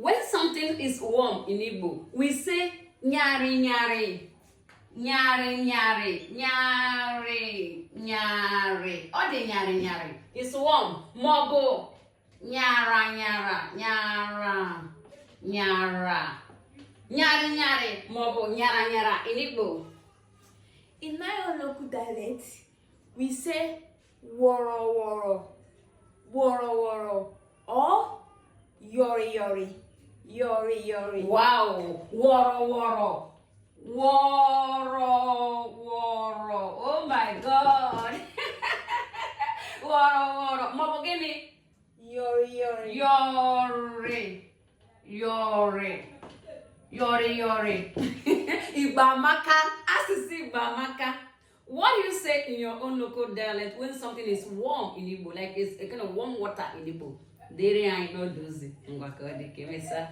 When something is warm in Igbo, we say nyari nyari. Nyari nyari. Nyari nyari. Or the nyari nyari. It's warm. Mobo. Nyara nyara. Nyara. Nyara. Nyari nyari. Mobo. Nyara nyara. In Igbo. In my local dialect, we say woro woro, woro woro, or yori yori, yori yori. Wow, woro woro, woro woro. Oh my God. Woro woro. Mobo gini. Yori yori. Yori. Yori. Yori yori. Ibamaka. Asisi Ibamaka. What do you say in your own local dialect when something is warm in Igbo? Like it's a kind of warm water in Igbo. Dere I know dozi. Ngwaka odi kemesa.